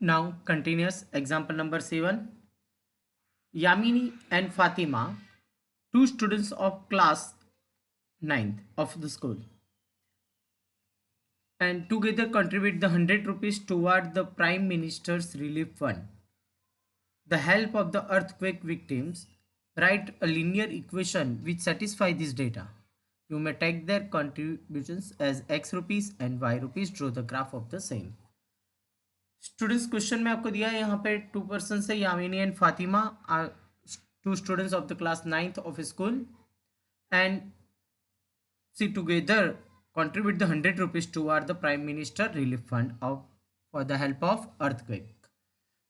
Now, continuous example number 7. Yamini and Fatima, two students of class ninth of the school, and together contribute the 100 rupees toward the Prime Minister's Relief Fund. The help of the earthquake victims. Write a linear equation which satisfy this data. You may take their contributions as x rupees and y rupees. Draw the graph of the same. Students question में आपको दिया है यहाँ पे two person है Yamini and Fatima are two students of the class ninth of school and see together contribute the 100 rupees toward the prime minister relief fund of for the help of earthquake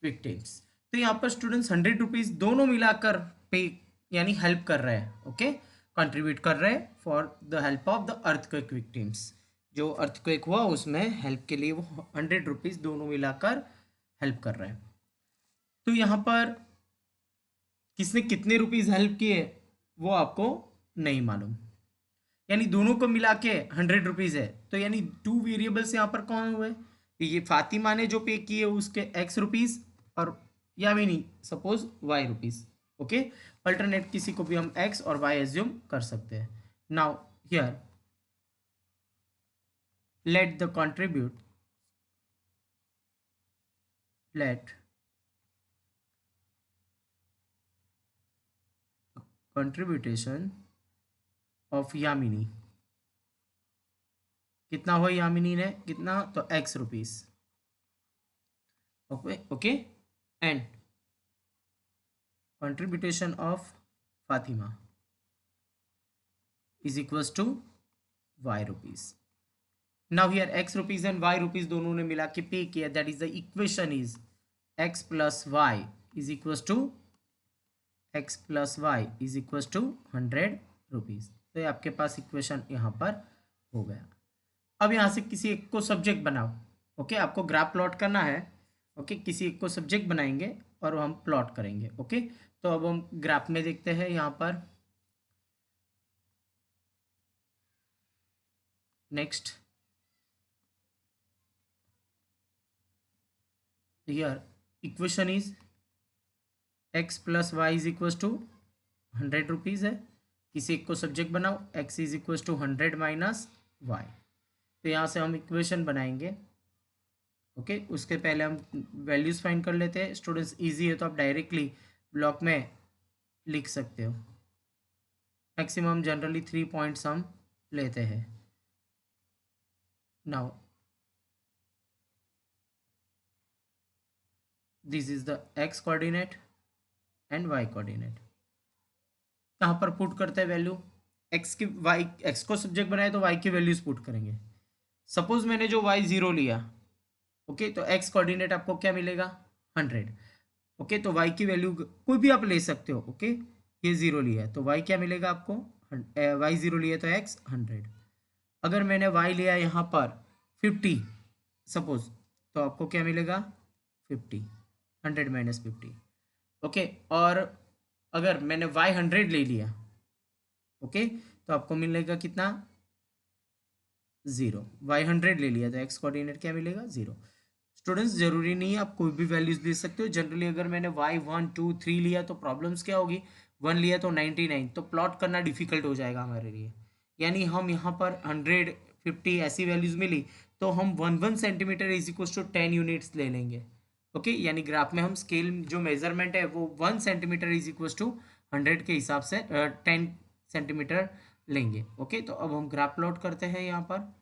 victims. तो यहाँ पर students 100 rupees दोनों मिलाकर पे यानी help कर रहे हैं. ओके, कंट्रीब्यूट कर रहे हैं for the help of the earthquake victims. जो अर्थक्वेक हुआ उसमें हेल्प के लिए वो 100 रुपीज दोनों मिलाकर हेल्प कर रहे हैं. तो यहाँ पर किसने कितने रुपीज हेल्प किए वो आपको नहीं मालूम, यानी दोनों को मिला के 100 रुपीज है. तो यानी टू वेरिएबल्स यहाँ पर कौन हुए, ये फातिमा ने जो पे किए उसके x रुपीज और Yamini suppose y rupees. Okay, alternate किसी को भी हम x और y एज्यूम कर सकते हैं. Now here let the contribution of Yamini कितना हो, यामिनी ने कितना, तो x rupees. Okay and contribution of Fatima is equals to y rupees. Now here x rupees and y rupees दोनों ने मिला के पे किया. That is the equation is x plus y is equals to 100 rupees. तो आपके पास इक्वेशन यहाँ पर हो गया. अब यहाँ से किसी एक को सब्जेक्ट बनाओ. ओके, आपको ग्राफ प्लॉट करना है. ओके, किसी एक को सब्जेक्ट बनाएंगे और हम प्लॉट करेंगे. ओके, तो अब हम ग्राफ में देखते हैं यहाँ पर. Next here equation is x plus y is equals to 100 rupees है. किसी एक को सब्जेक्ट बनाओ. x is equals to 100 minus Y. तो यहाँ से हम इक्वेशन बनाएंगे. ओके, उसके पहले हम वैल्यूज़ फाइंड कर लेते हैं. स्टूडेंट्स इजी है तो आप डायरेक्टली ब्लॉक में लिख सकते हो. मैक्सिमम जनरली 3 पॉइंट्स हम लेते हैं. Now this is the x coordinate and y coordinate. यहाँ पर पुट करते हैं वैल्यू. x की y x को सब्जेक्ट बनाए तो y की वैल्यूज पुट करेंगे. सपोज मैंने जो y 0 लिया. ओके, तो x कोऑर्डिनेट आपको क्या मिलेगा, 100. ओके, तो y की वैल्यू कोई भी आप ले सकते हो. ओके, ये 0 लिया है तो y क्या मिलेगा आपको, y 0 लिया तो x 100. अगर मैंने y लिया यहाँ पर 50 सपोज, तो आपको क्या मिलेगा 50. 100 माइनस 50. ओके, और अगर मैंने y 100 ले लिया. ओके, तो आपको मिलेगा कितना, 0. y 100 ले लिया तो x कोऑर्डिनेट क्या मिलेगा, 0. स्टूडेंट्स जरूरी नहीं है आप कोई भी वैल्यूज दे सकते हो. जनरली अगर मैंने y 1 2 3 लिया तो प्रॉब्लम्स क्या होगी, 1 लिया तो 99, तो प्लॉट करना डिफिकल्ट हो जाएगा हमारे लिए. यानी हम यहाँ पर 100 50 ऐसी वैल्यूज मिली तो हम 1 centimetre is equal to 10 units ले लेंगे. ओके, यानी ग्राफ में हम स्केल जो मेजरमेंट है वो 1 सेंटीमीटर इज इक्वल टू 100 के हिसाब से 10 सेंटीमीटर लेंगे. ओके, तो अब हम ग्राफ प्लॉट करते हैं यहाँ पर.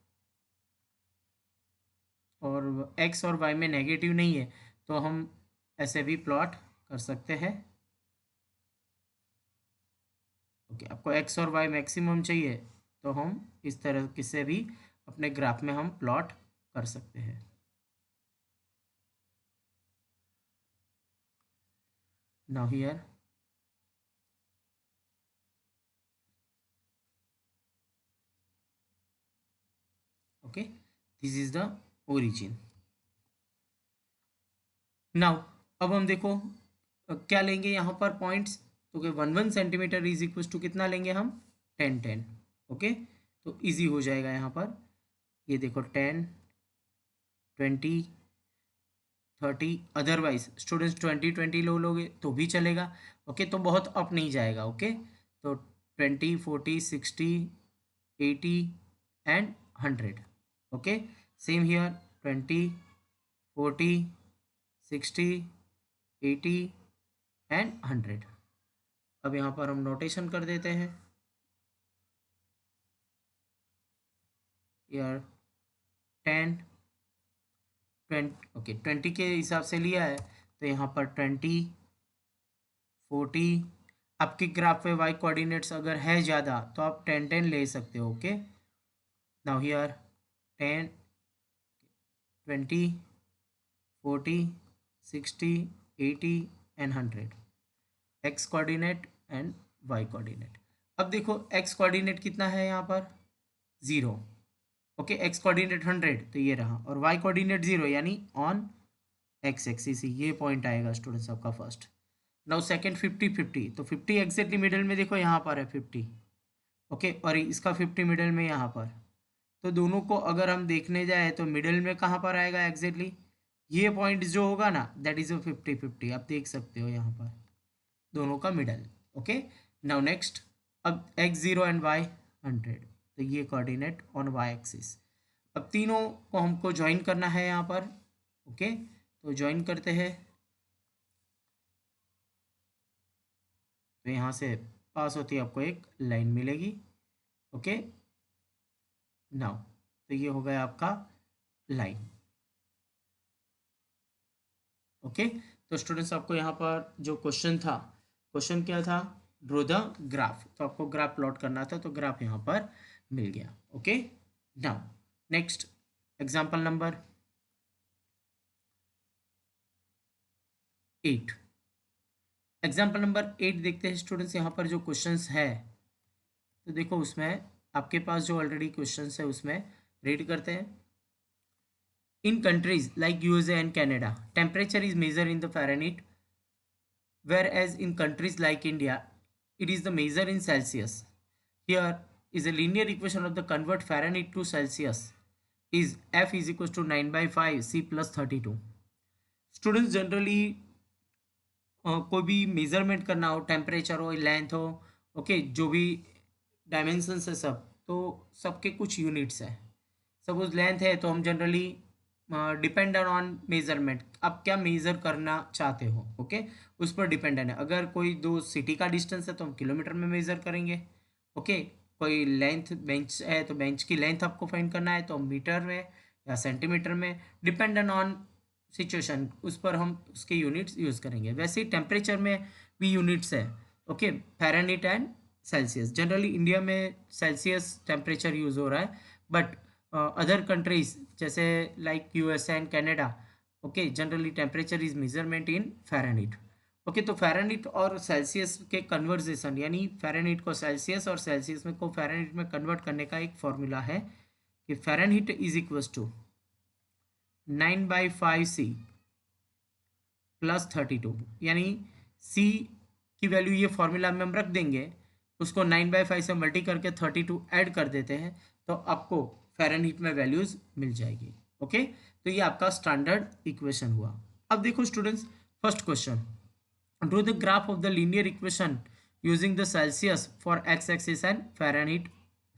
और x और y में नेगेटिव नहीं है तो हम ऐसे भी प्लॉट कर सकते हैं. ओके, आपको x और y मैक्सिमम चाहिए तो हम इस तरह से भी अपने ग्राफ में हम प्लॉट कर सकते हैं. Now here okay, this is the origin. Now अब हम देखो क्या लेंगे यहाँ पर पॉइंट्स. तो 1 सेंटीमीटर इज इक्वल टू कितना लेंगे हम, 10 10. ओके, तो इजी हो जाएगा यहाँ पर. ये देखो 10 20 30, अदरवाइज स्टूडेंट्स 20 लो लोगे तो भी चलेगा। ओके, तो बहुत अप नहीं जाएगा। ओके, तो 20, 40, 60, 80 and 100। Okay, same here 20, 40, 60, 80 and 100। अब यहाँ पर हम नोटेशन कर देते हैं यार 10, 20। ओके, 20 के हिसाब से लिया है तो यहाँ पर 20, 40। आपके ग्राफ पे वाई कोऑर्डिनेट्स अगर है ज़्यादा तो आप 10 ले सकते हो। Okay, now here 10, 20, 40, 60, 80 and 100, X coordinate and Y coordinate. अब देखो एक्स कोऑर्डिनेट कितना है यहाँ पर 0। ओके, एक्स कोऑर्डिनेट 100 तो ये रहा, और वाई कोऑर्डिनेट 0 यानी ऑन एक्स एक्सिस ही ये पॉइंट आएगा स्टूडेंट्स आपका फर्स्ट। नाउ सेकंड 50, 50 तो 50 एग्जैक्टली मिडिल में देखो यहाँ पर है 50। ओके, और इसका 50 मिडिल में यहाँ पर, तो दोनों को अगर हम देखने जाए तो मिडिल में कहाँ पर आएगा एग्जैक्टली ये पॉइंट जो होगा ना, दैट इज अ 50, 50। आप देख सकते हो यहाँ पर दोनों का मिडल। ओके, नाउ नेक्स्ट, अब x0 एंड y 100 तो ये कोऑर्डिनेट ऑन y एक्सिस। अब तीनों को हमको ज्वाइन करना है यहाँ पर। ओके, तो ज्वाइन करते हैं, तो यहाँ से पास होती है आपको एक लाइन मिलेगी। ओके, नाउ तो ये हो गया आपका लाइन। ओके, तो स्टूडेंट्स आपको यहाँ पर जो क्वेश्चन था, क्वेश्चन क्या था, ड्रो द ग्राफ, तो आपको ग्राफ प्लॉट करना था तो ग्राफ यहाँ पर मिल गया। Okay, now next example number 8। Example number 8 देखते हैं स्टूडेंट्स। यहाँ पर जो क्वेश्चंस है तो देखो उसमें आपके पास जो ऑलरेडी क्वेश्चंस है उसमें रीड करते हैं। In countries like USA and Canada temperature is measure in the Fahrenheit, whereas in countries like India, it is the measure in Celsius. Here is a linear equation of the convert Fahrenheit to Celsius is F is equals to 9 by 5 C plus 32। Students generally कोई भी measurement करना हो, temperature हो, length हो, okay, जो भी dimensions है सब, तो सबके कुछ यूनिट्स है। सपोज लेंथ है तो हम जनरली डिपेंडेंट ऑन मेजरमेंट, आप क्या मेजर करना चाहते हो, ओके, उस पर डिपेंडेंट है। अगर कोई दो सिटी का डिस्टेंस है तो हम किलोमीटर में मेजर करेंगे। ओके, कोई लेंथ बेंच है तो बेंच की लेंथ आपको फाइंड करना है तो हम मीटर में या सेंटीमीटर में, डिपेंडेंट ऑन सिचुएशन उस पर हम उसके यूनिट्स यूज़ करेंगे। वैसे ही टेम्परेचर में भी यूनिट्स है। Okay, Fahrenheit and Celsius. Generally India में सेल्सियस टेम्परेचर यूज़ हो रहा है, बट अदर कंट्रीज जैसे like US and Canada, okay, generally temperature is measurement in Fahrenheit. Okay, तो फ़ारेनहीट और सेल्सियस के कन्वर्जेशन, यानी फ़ारेनहीट को सेल्सियस और सेल्सियस में को फ़ारेनहीट में कन्वर्ट करने का एक फॉर्मूला है कि Fahrenheit is equals to 9 by 5 C plus 32, यानी C की वैल्यू ये फॉर्मूला में हम रख देंगे, उसको 9 by 5 से मल्टी करके 32 ऐड कर देते हैं तो आपको फ़ारेनहीट में वैल्यूज़ मिल जाएगी। ओके, तो ये आपका स्टैंडर्ड इक्वेशन हुआ। अब देखो students, first question, draw the graph of the linear equation using the Celsius for X axis and Fahrenheit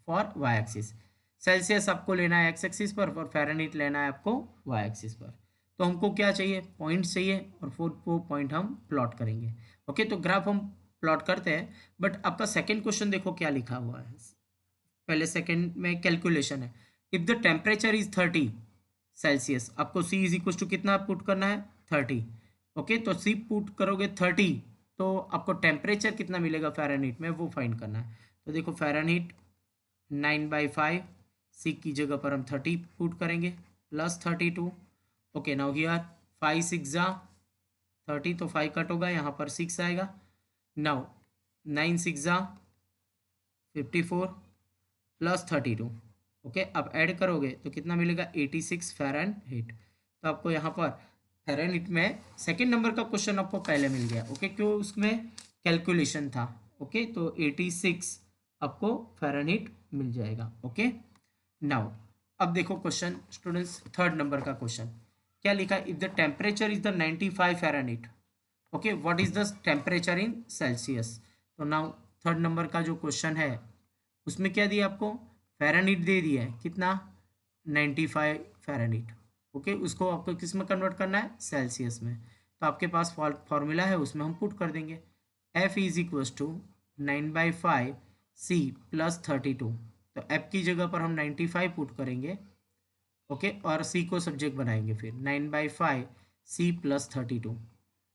for Y axis. Celsius आपको लेना है एक्स एक्सिस पर और फ़ारेनहीट लेना है आपको वाई एक्सिस पर। तो हमको क्या चाहिए, पॉइंट चाहिए, और वो पॉइंट हम प्लॉट करेंगे। ओके, तो ग्राफ हम प्लॉट करते हैं, बट आपका सेकंड क्वेश्चन देखो क्या लिखा हुआ है। पहले सेकंड में कैलकुलेशन है, if the temperature is 30 Celsius, आपको सी इज इक्वल टू कितना पुट करना है 30। ओके, तो सी पुट करोगे 30 तो आपको टेम्परेचर कितना मिलेगा फ़ारेनहीट में वो फाइंड करना है। तो देखो फ़ारेनहीट 9 by 5 सी की जगह पर हम 30 पुट करेंगे प्लस 32। ओके, नाउ हियर 5 6 जा 30 तो 5 कट होगा, यहाँ पर 6 आएगा। नाउ 9 6 जा 54 प्लस 32। ओके, अब ऐड करोगे तो कितना मिलेगा 86 फ़ारेनहीट। तो आपको यहाँ पर फ़ारेनहीट में सेकंड नंबर का क्वेश्चन आपको पहले मिल गया। ओके, क्यों, उसमें कैलकुलेशन था। ओके, तो 86 आपको फ़ारेनहीट मिल जाएगा। ओके, नाउ अब देखो क्वेश्चन स्टूडेंट्स, थर्ड नंबर का क्वेश्चन क्या लिखा है, if the temperature is the 95 Fahrenheit, okay, what is the temperature in Celsius. तो नाउ थर्ड नंबर का जो क्वेश्चन है उसमें क्या दिया आपको, फ़ारेनहीट दे दिया है, कितना, 95 फ़ारेनहीट, ओके, उसको आपको किस में कन्वर्ट करना है, सेल्सियस में। तो आपके पास फॉर्मूला है, उसमें हम पुट कर देंगे, F is equals to 9/5 C plus 32। तो F की जगह पर हम 95 पुट करेंगे, ओके, और C को सब्जेक्ट बनाएंगे, फिर 9/5 C प्लस 32।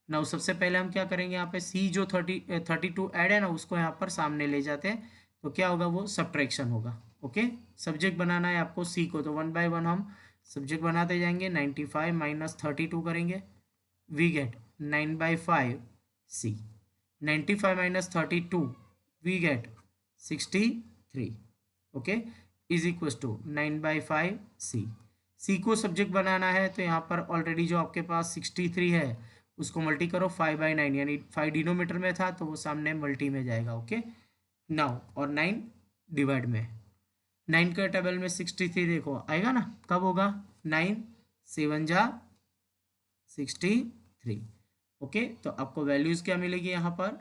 ना सबसे पहले हम क्या करेंगे, यहाँ पे C जो 32 ऐड है ना, उसको यहाँ पर सामने ले जाते हैं, तो क्या होगा, वो सब्ट्रैक्शन होगा, ओके। सब्जेक्ट बनाना है आपको C को, तो 1/1 हम सब्जेक्ट बनाते जाएंगे, 95 माइनस 32 करेंगे, we get 9/5 C, 95 minus 32 we get 63, okay, is equals to 9/5 C को सब्जेक्ट बनाना है, तो यहाँ पर ऑलरेडी जो आपके पास 63 है उसको मल्टी करो 5/9, यानी 5 डिनोमीटर में था तो वो सामने मल्टी में जाएगा, ओके। नाउ और 9 डिवाइड में, 9 का टेबल में 63 देखो आएगा ना, कब होगा, 9 7 जा 63, ओके। तो आपको वैल्यूज़ क्या मिलेगी यहाँ पर,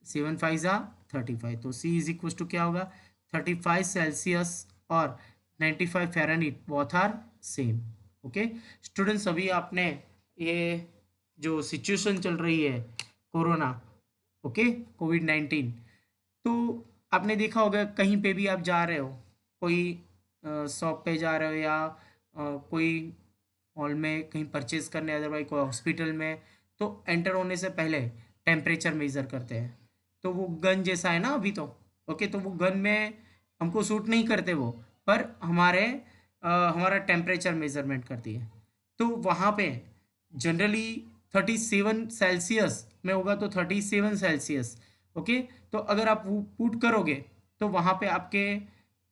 7 5 जा 35, तो C इज इक्वल टू क्या होगा, 35 सेल्सियस और 95 Fahrenheit both are same, okay. Students, अभी आपने ये जो सिचुएशन चल रही है कोरोना, ओके, कोविड-19, तो आपने देखा होगा कहीं पे भी आप जा रहे हो, कोई शॉप पे जा रहे हो या कोई मॉल में कहीं परचेज करने, अदरवाइज कोई हॉस्पिटल में, तो एंटर होने से पहले टेम्परेचर मेज़र करते हैं। तो वो गन जैसा है ना अभी तो, ओके, तो वो गन में हमको सूट नहीं करते वो, पर हमारा टेम्परेचर मेजरमेंट करती है। तो वहाँ पे जनरली 37 सेल्सियस में होगा, तो 37 सेल्सियस, ओके। तो अगर आप वो पुट करोगे तो वहाँ पे आपके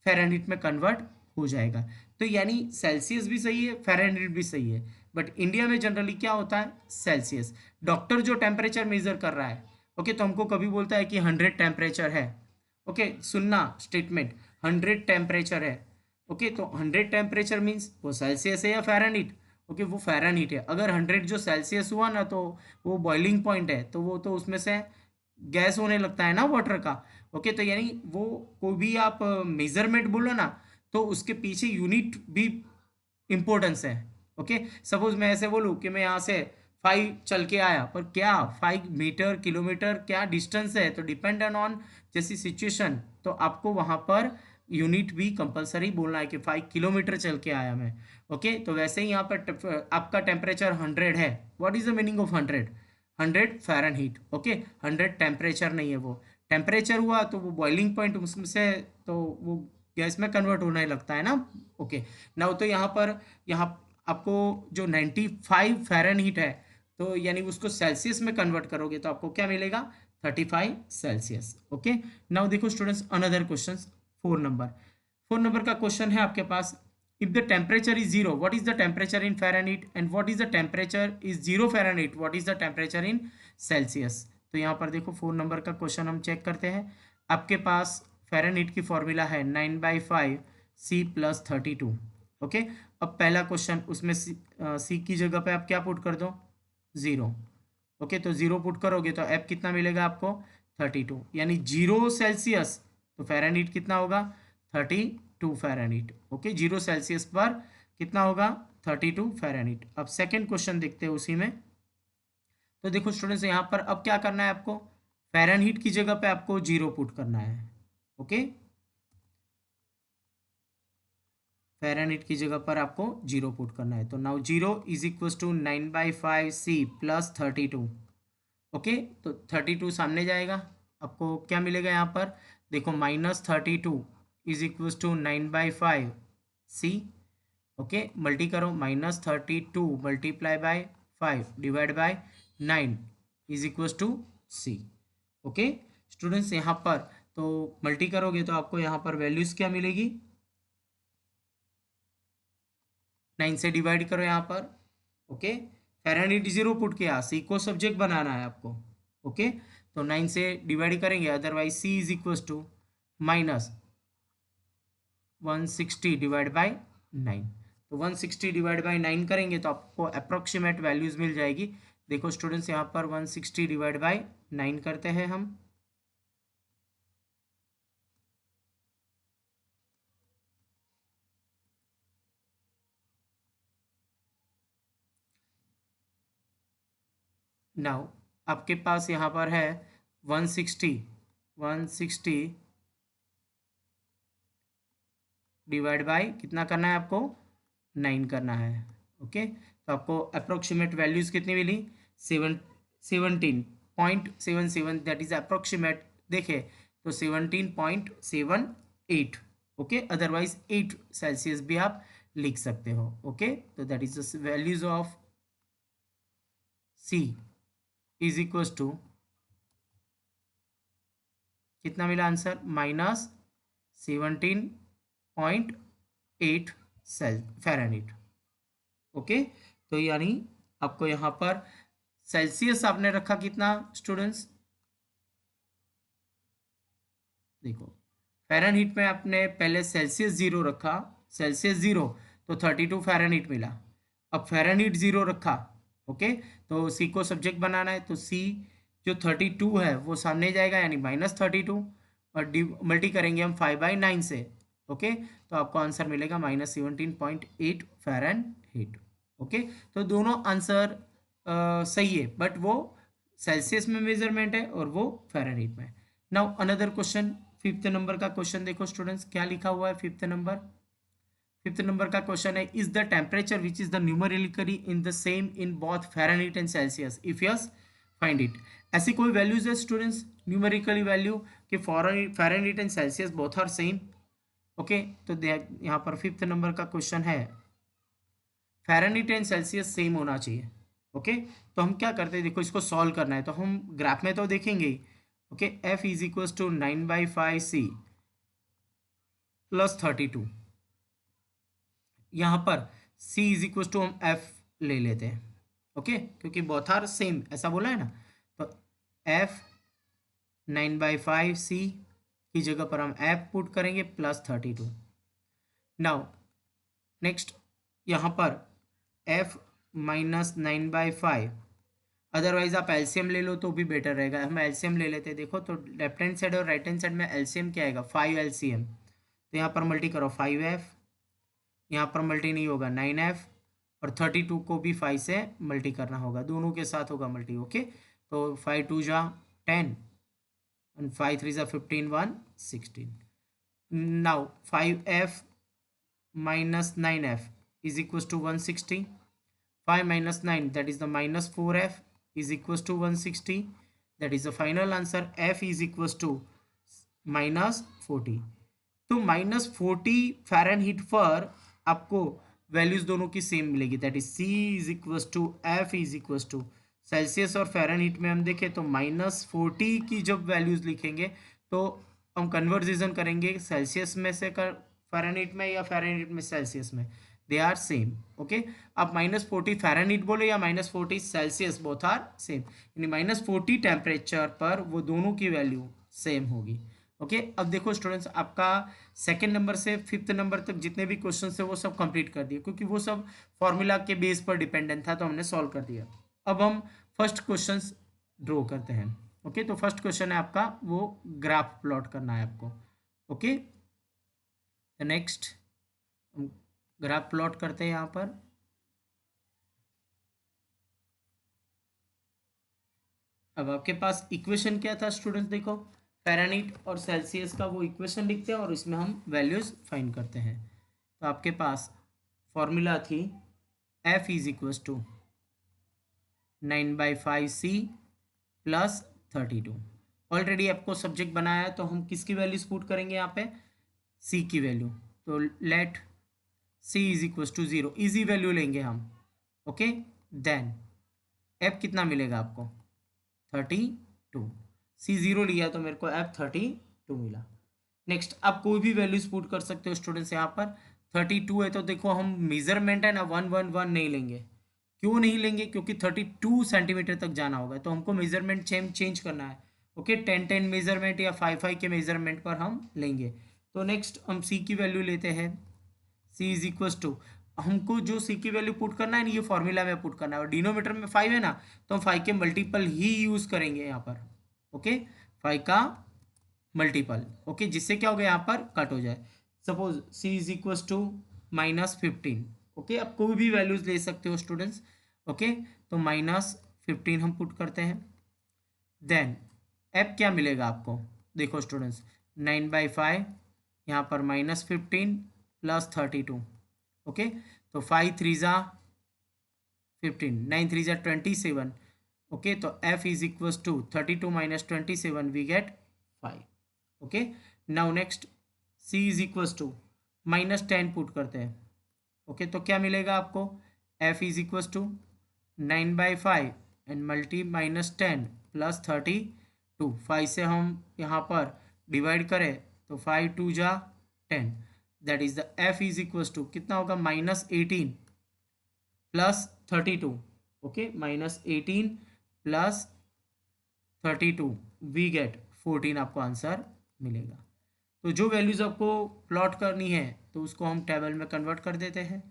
फ़ारेनहीट में कन्वर्ट हो जाएगा। तो यानी सेल्सियस भी सही है, फ़ारेनहीट भी सही है, बट इंडिया में जनरली क्या होता है, सेल्सियस। डॉक्टर जो टेम्परेचर मेज़र कर रहा है, ओके, तो हमको कभी बोलता है कि 100 टेम्परेचर है, ओके, सुनना स्टेटमेंट, 100 टेम्परेचर है, ओके। तो 100 टेम्परेचर मीन्स वो सेल्सियस है या फ़ारेनहीट, ओके, वो फ़ारेनहीट है। अगर 100 जो सेल्सियस हुआ ना, तो वो बॉइलिंग पॉइंट है, तो वो तो उसमें से गैस होने लगता है ना वाटर का, ओके। तो यानी वो कोई भी आप मेजरमेंट बोलो ना, तो उसके पीछे यूनिट भी इम्पोर्टेंस है, ओके। सपोज मैं ऐसे बोलूँ कि मैं यहाँ से 5 चल के आया, पर क्या 5 मीटर किलोमीटर क्या डिस्टेंस है, तो डिपेंडेंट ऑन जैसी सिचुएशन, तो आपको वहाँ पर यूनिट भी कंपलसरी बोलना है कि 5 किलोमीटर चल के आया मैं, ओके। तो वैसे ही यहाँ पर आपका टेम्परेचर 100 है, what is the meaning of 100, 100 Fahrenheit, okay. 100 temperature नहीं है, वो टेम्परेचर हुआ तो वो बॉइलिंग पॉइंट उसमें से तो वो गैस में कन्वर्ट होने लगता है ना, ओके। नाउ तो यहाँ आपको जो 95 फ़ारेनहीट है, तो यानी उसको सेल्सियस में कन्वर्ट करोगे तो आपको क्या मिलेगा, 35 सेल्सियस, ओके। नाउ देखो स्टूडेंट्स, अनदर क्वेश्चन, 4 नंबर का क्वेश्चन है आपके पास, if the temperature is 0, what is the temperature in Fahrenheit, and what is the temperature is 0 Fahrenheit, what is the temperature in Celsius। तो यहाँ पर देखो 4 number का question हम चेक करते हैं। आपके पास फ़ारेनहीट की फॉर्मूला है 9/5 C प्लस 32, ओके। अब पहला क्वेश्चन, उसमें C की जगह पे आप क्या पुट कर दो, 0, ओके। तो 0 पुट करोगे तो F कितना मिलेगा आपको, 32, यानी 0 सेल्सियस, तो फ़ारेनहीट कितना होगा, 32 फ़ारेनहीट, ओके। 0 सेल्सियस पर कितना होगा, 32 फ़ारेनहीट। अब सेकंड क्वेश्चन देखते हैं उसी में। तो देखो स्टूडेंट्स, यहाँ पर अब क्या करना है आपको, फ़ारेनहीट की जगह पे आपको 0 पुट करना है, ओके। फ़ारेनहीट की जगह पर आपको 0 पुट करना है, तो now 0 is equal to 9/5 C plus 32, okay. तो 32 सामने जाएगा, आपको क्या मिलेगा यहाँ पर, देखो -32 is equal to 9/5 C, okay. Multi करो, -32 multiply by 5 divide by 9 is equal to C, okay. Students, यहाँ पर तो मल्टी करोगे तो आपको यहाँ पर वैल्यूज़ क्या मिलेगी, 9 से डिवाइड करो यहाँ पर, ओके। फ़ारेनहीट 0 पुट किया, C को सब्जेक्ट बनाना है आपको, ओके। तो 9 से डिवाइड करेंगे, otherwise C is equal to -160 divide by 9। तो 160 डिवाइड बाई 9 करेंगे तो आपको अप्रोक्सीमेट वैल्यूज़ मिल जाएगी। देखो स्टूडेंट्स, यहाँ पर 160 डिवाइड बाई 9 करते हैं हम। नाउ आपके पास यहाँ पर है 160 डिवाइड बाय कितना करना है आपको, 9 करना है। ओके, तो आपको अप्रोक्सीमेट वैल्यूज़ कितनी मिली, 17.77, दैट इज अप्रोक्सीमेट। देखे तो 17.78। ओके, अदरवाइज 8 सेल्सियस भी आप लिख सकते हो। ओके, तो that is the values of C is equals to, कितना मिला आंसर, -17.8 फ़ारेनहीट। ओके, तो यानी आपको यहाँ पर सेल्सियस आपने रखा कितना स्टूडेंट्स, देखो फ़ारेनहीट में आपने पहले सेल्सियस 0 रखा, सेल्सियस 0 तो 32 फ़ारेनहीट मिला। अब फ़ारेनहीट 0 रखा, ओके, तो सी को सब्जेक्ट बनाना है, तो सी जो 32 है वो सामने जाएगा यानी -32, और मल्टी करेंगे हम 5/9 से। ओके, तो आपको आंसर मिलेगा -17.8 फ़ारेनहीट। ओके, तो दोनों आंसर सही है, बट वो सेल्सियस में मेजरमेंट है और वो फ़ारेनहीट में। Now another question, 5th number का क्वेश्चन देखो स्टूडेंट्स, क्या लिखा हुआ है 5th नंबर का क्वेश्चन है, is the temperature which is the numerically in the same in both Fahrenheit and Celsius, if yes find it. ऐसी कोई वैल्यूज है स्टूडेंट्स न्यूमेरिकली वैल्यू कि Fahrenheit and Celsius both are same. Okay, तो यहाँ पर 5th number का question है Fahrenheit and Celsius same होना चाहिए। ओके, तो हम क्या करते हैं, देखो इसको सॉल्व करना है तो हम ग्राफ में तो देखेंगे ही। Okay, F is equals to 9/5C plus 32। यहाँ पर C इज इक्वल्स टू हम F ले लेते हैं। ओके, क्योंकि बोथ आर सेम ऐसा बोला है ना, तो F 9/5C की जगह पर हम F पुट करेंगे प्लस 32। नाउ नेक्स्ट यहाँ पर F -9/5, अदरवाइज आप एलसीएम ले लो तो भी बेटर रहेगा। हम एलसीएम ले लेते हैं, देखो तो लेफ्ट हैंड साइड और राइट हैंड साइड में एलसीएम क्या आएगा, 5 एलसीएम, तो यहाँ पर मल्टी करो 5F, यहाँ पर मल्टी नहीं होगा 9F, और 32 को भी 5 से मल्टी करना होगा, दोनों के साथ होगा मल्टी। ओके, तो 5 2 जा 10 एंड 5 3 जा 15 1 16। Now 5F minus 9F is equals to 160. 5 minus 9, that is the -4F is equals to 160. That is the final answer. F is equals to -40. तो -40 फ़ारेनहीट पर आपको वैल्यूज दोनों की सेम मिलेगी, that is C is equals to F is equals to Celsius और Fahrenheit में हम देखें तो -40 की जब वैल्यूज लिखेंगे तो हम कन्वर्जेशन करेंगे सेल्सियस में से कर फ़ारेनहीट में या फ़ारेनहीट में सेल्सियस में, दे आर सेम। ओके, आप -40 फ़ारेनहीट बोले या -40 सेल्सियस, बोथ आर सेम, यानी -40 टेम्परेचर पर वो दोनों की वैल्यू सेम होगी। ओके, अब देखो स्टूडेंट्स, आपका सेकंड नंबर से 5th नंबर तक जितने भी क्वेश्चन थे वो सब कंप्लीट कर दिए, क्योंकि वो सब फॉर्मूला के बेस पर डिपेंडेंट था तो हमने सॉल्व कर दिया। अब हम फर्स्ट क्वेश्चन ड्रॉ करते हैं। ओके, तो फर्स्ट क्वेश्चन है आपका वो ग्राफ प्लॉट करना है आपको। ओके, नेक्स्ट हम ग्राफ प्लॉट करते हैं यहाँ पर। अब आपके पास इक्वेशन क्या था स्टूडेंट्स, देखो फ़ारेनहीट और सेल्सियस का वो इक्वेशन लिखते हैं और इसमें हम वैल्यूज फाइंड करते हैं। तो आपके पास फॉर्मूला थी F is equals to 9/5C plus 32। Already आपको सब्जेक्ट बनाया है तो हम किसकी वैल्यूज पुट करेंगे यहाँ पे, C की वैल्यू, तो let C is equals to 0, easy value लेंगे हम। ओके, देन F कितना मिलेगा आपको, 32। C 0 लिया तो मेरे को F 32 मिला। नेक्स्ट आप कोई भी वैल्यूज पुट कर सकते हो स्टूडेंट्स, यहाँ पर 32 है तो देखो हम मेजरमेंट है ना 111 नहीं लेंगे। क्यों नहीं लेंगे, क्योंकि 32 सेंटीमीटर तक जाना होगा तो हमको मेजरमेंट चेंज करना है। ओके, 10 मेजरमेंट या 5 के मेजरमेंट पर हम लेंगे। तो नेक्स्ट हम C की वैल्यू लेते हैं, C इज इक्वल्स टू हमको जो सी की वैल्यू पुट करना है ना, ये फॉर्मूला में पुट करना है, और डिनोमीटर में 5 है ना, तो हम 5 के मल्टीपल ही यूज करेंगे यहाँ पर। ओके, 5 का मल्टीपल। ओके, जिससे क्या हो गया, यहाँ पर कट हो जाए। Suppose C is equal to -15। Okay, आप कोई भी वैल्यूज ले सकते हो स्टूडेंट्स। ओके, तो -15 हम पुट करते हैं। देन एफ क्या मिलेगा आपको, देखो स्टूडेंट्स, 9/5, यहाँ पर -15 +32। ओके, तो 5 3 ज़ा 15, 9 3 ज़ा 27। ओके, तो f is equal to 32 - 27, we get 5। Okay, now next c is equal to -10 put करते हैं। ओके, तो क्या मिलेगा आपको, f is equal to 9/5 and multi -10 +32। 5 से हम यहाँ पर डिवाइड करें तो 5 2 जा 10, that is the f is equal to कितना होगा, -18 +32। ओके, -18 +32, वी गेट 14, आपको आंसर मिलेगा। तो जो वैल्यूज़ आपको प्लॉट करनी है तो उसको हम टेबल में कन्वर्ट कर देते हैं।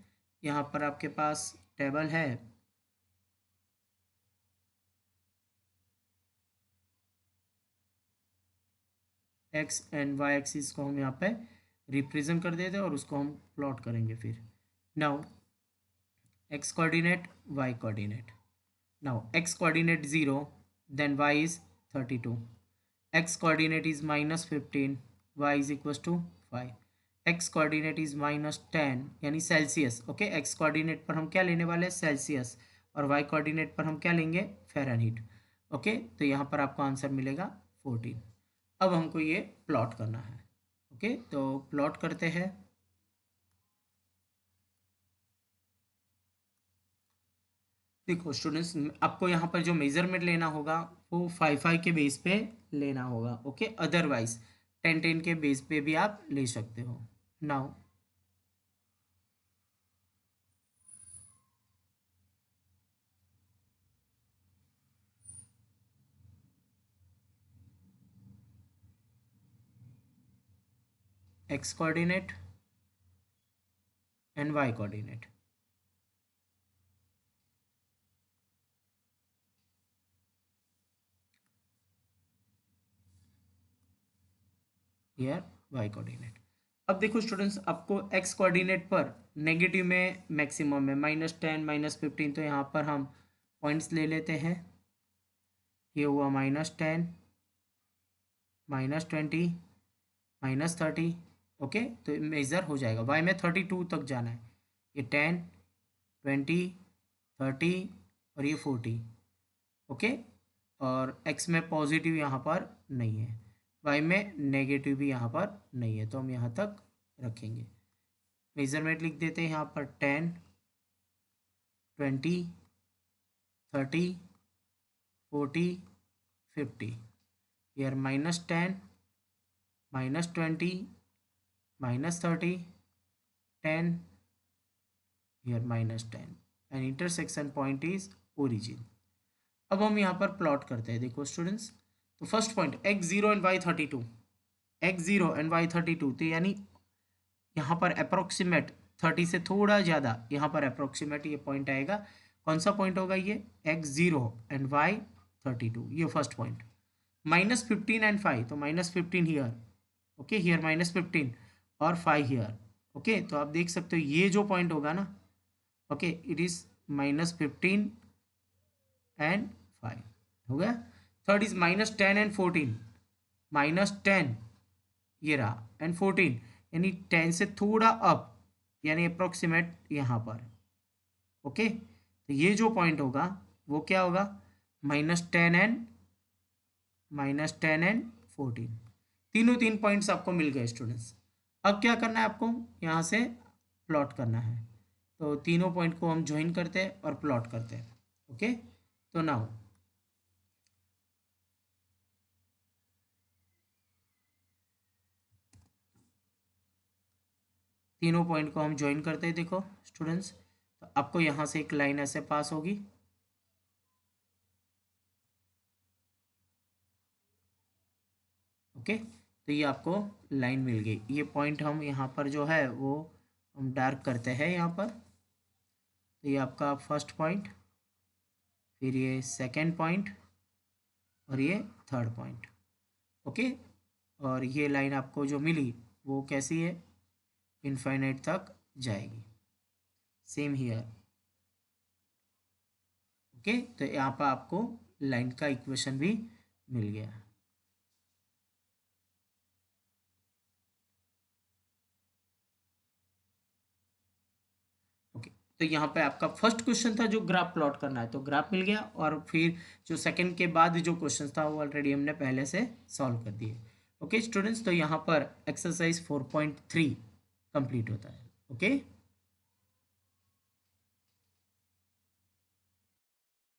यहाँ पर आपके पास टेबल है, एक्स एंड वाई एक्सिस को हम यहाँ पे रिप्रेजेंट कर देते हैं और उसको हम प्लॉट करेंगे फिर। Now x coordinate, y coordinate. Now x coordinate 0, then y is 32. X coordinate is -15, y is equals to 5. X coordinate is -10 यानी सेल्सियस। ओके, x coordinate पर हम क्या लेने वाले हैं, सेल्सियस, और y coordinate पर हम क्या लेंगे, फ़ारेनहीट। ओके, तो यहाँ पर आपको आंसर मिलेगा 14। अब हमको ये प्लॉट करना है। ओके, तो प्लॉट करते हैं। देखो स्टूडेंट्स, आपको यहाँ पर जो मेजरमेंट लेना होगा वो 5 के बेस पे लेना होगा। ओके, अदरवाइज 10 के बेस पे भी आप ले सकते हो। Now x coordinate and y coordinate. Here y coordinate. अब देखो स्टूडेंट्स, आपको x कोऑर्डिनेट पर नेगेटिव में मैक्सिमम है, -10 -15, तो यहाँ पर हम पॉइंट्स ले लेते हैं। ये हुआ -10 -20 -30। ओके, तो मेज़र हो जाएगा। y में 32 तक जाना है, ये 10 20 30 और ये 40। ओके, और x में पॉजिटिव यहाँ पर नहीं है, y में नेगेटिव भी यहाँ पर नहीं है, तो हम यहाँ तक रखेंगे। मेजरमेंट लिख देते हैं यहाँ पर 10 20 30 40 50। यार -10 -20 -30 10, here -10, and intersection point is origin। अब हम यहाँ पर प्लॉट करते हैं। देखो स्टूडेंट्स, तो first point x0 and y32, x0 and y32, तो यानी यहाँ पर अप्रोक्सीमेट 30 से थोड़ा ज़्यादा, यहाँ पर अप्रोक्सीमेट ये पॉइंट आएगा। कौन सा पॉइंट होगा ये, x0 एंड y32, ये फर्स्ट पॉइंट। -15 एंड 5, तो -15 हियर। ओके, हियर -15 और 5 हियर। ओके, तो आप देख सकते हो ये जो पॉइंट होगा ना, ओके, इट इज -15 एंड 5 हो गया। थर्ड इज -10 एंड 14, -10 ये रहा एंड 14, यानी 10 से थोड़ा अप, यानी अप्रोक्सीमेट यहाँ पर। ओके, तो ये जो पॉइंट होगा वो क्या होगा, -10 एंड -14। तीनों तीन पॉइंट्स आपको मिल गए स्टूडेंट्स। अब क्या करना है आपको, यहाँ से प्लॉट करना है। तो तीनों पॉइंट को हम ज्वाइन करते हैं और प्लॉट करते हैं। ओके, तो नाउ तीनों पॉइंट को हम ज्वाइन करते हैं। देखो स्टूडेंट्स, तो आपको यहाँ से एक लाइन ऐसे पास होगी। ओके, तो ये आपको लाइन मिल गई। ये पॉइंट हम यहाँ पर जो है वो हम डार्क करते हैं यहाँ पर। तो ये आपका फर्स्ट पॉइंट, फिर ये सेकंड पॉइंट और ये थर्ड पॉइंट। ओके, और ये लाइन आपको जो मिली वो कैसी है, इनफाइनाइट तक जाएगी। Same here. ओके, तो यहाँ पर आपको लाइन का इक्वेशन भी मिल गया। ओके, तो यहाँ पे आपका फर्स्ट क्वेश्चन था जो ग्राफ प्लॉट करना है, तो ग्राफ मिल गया। और फिर जो सेकंड के बाद जो क्वेश्चन था वो ऑलरेडी हमने पहले से सॉल्व कर दिए। ओके स्टूडेंट्स, तो यहाँ पर एक्सरसाइज 4.3 कंप्लीट होता है। ओके।